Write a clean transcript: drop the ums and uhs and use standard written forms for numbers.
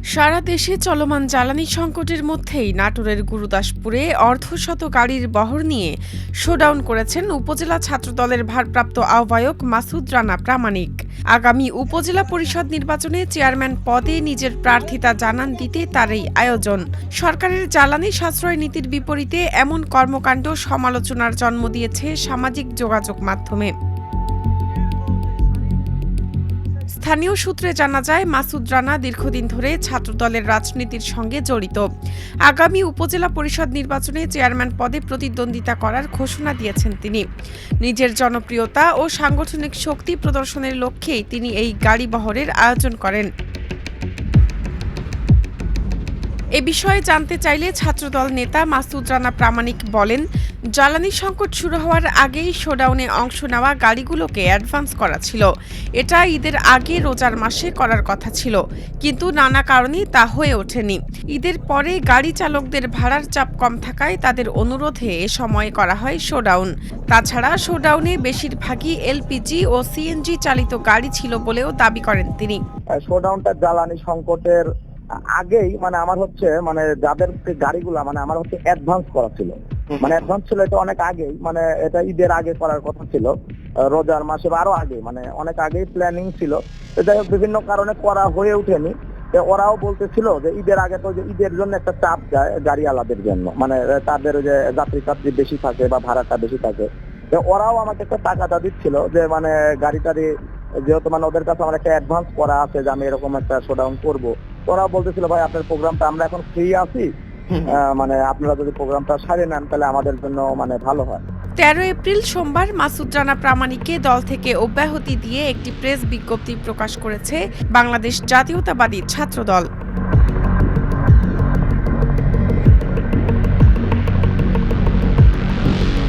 সারা দেশে চলমান জ্বালানি সংকটের মধ্যেই নাটোরের গুরুদাসপুরে অর্ধশত গাড়ির বহর নিয়ে শোডাউন করেছেন উপজেলা ছাত্রদলের ভারপ্রাপ্ত আহ্বায়ক মাসুদ রানা প্রামাণিক। আগামী উপজেলা পরিষদ নির্বাচনে চেয়ারম্যান পদে নিজের প্রার্থিতা জানান দিতে তার এই আয়োজন। সরকারের জ্বালানি সাশ্রয় নীতির বিপরীতে এমন কর্মকাণ্ড সমালোচনার জন্ম দিয়েছে সামাজিক যোগাযোগ মাধ্যমে। স্থানীয় সূত্রে জানা যায়, মাসুদ রানা দীর্ঘদিন ধরে ছাত্রদলের রাজনীতির সঙ্গে জড়িত। আগামী উপজেলা পরিষদ নির্বাচনে চেয়ারম্যান পদে প্রতিদ্বন্দ্বিতা করার ঘোষণা দিয়েছেন তিনি। নিজের জনপ্রিয়তা ও সাংগঠনিক শক্তি প্রদর্শনের লক্ষ্যেই তিনি এই গাড়ি বহরের আয়োজন করেন। এ বিষয়ে জানতে চাইলে ছাত্রদল নেতা মাসুদ রানা প্রামাণিক বলেন, জ্বালানি সংকট শুরু হওয়ার আগেই শোডাউনে অংশ নেওয়া গাড়িগুলোকে অ্যাডভান্স করা ছিল। এটা ঈদের আগে রোজার মাসে করার কথা ছিল, কিন্তু নানা কারণে তা হয়ে ওঠেনি। ঈদের পরে গাড়ি চালকদের ভাড়ার চাপ কম থাকায় তাদের অনুরোধে এ সময় করা হয় শোডাউন। তাছাড়া শোডাউনে বেশিরভাগই এলপিজি ও সিএনজি চালিত গাড়ি ছিল বলেও দাবি করেন তিনি। শোডাউনটা জ্বালানি সংকটের আগেই আমার যাদের গাড়িগুলা আমার অ্যাডভান্স করা ছিল, অ্যাডভান্স ছিল এটা অনেক আগেই, এটা ঈদের আগে করার কথা ছিল, রোজার মাসে বা আরো আগে, অনেক আগেই প্ল্যানিং ছিল। যাই হোক, বিভিন্ন কারণে করা হয়ে ওঠেনি। ওরাও বলতেছিল যে ঈদের আগে তো, যে ঈদের জন্য একটা চাপ যায় গাড়িওয়ালাদের জন্য, তাদের যে যাত্রী বেশি থাকে বা ভাড়াটা বেশি থাকে। ওরাও আমাকে একটা টাকাটা দিচ্ছিল যে গাড়িটারি যেহেতু ওদের কাছে আমার একটা অ্যাডভান্স করা আছে যে আমি এরকম একটা শোডাউন করবো। ওরাও বলতেছিল, ভাই আপনার প্রোগ্রামটা আমরা এখন ফ্রি আছি, আপনারা যদি প্রোগ্রামটা সারিয়ে নেন তাহলে আমাদের জন্য ভালো হয়। 13 এপ্রিল সোমবার মাসুদ রানা প্রামাণিককে দল থেকে অব্যাহতি দিয়ে একটি প্রেস বিজ্ঞপ্তি প্রকাশ করেছে বাংলাদেশ জাতীয়তাবাদী ছাত্রদল।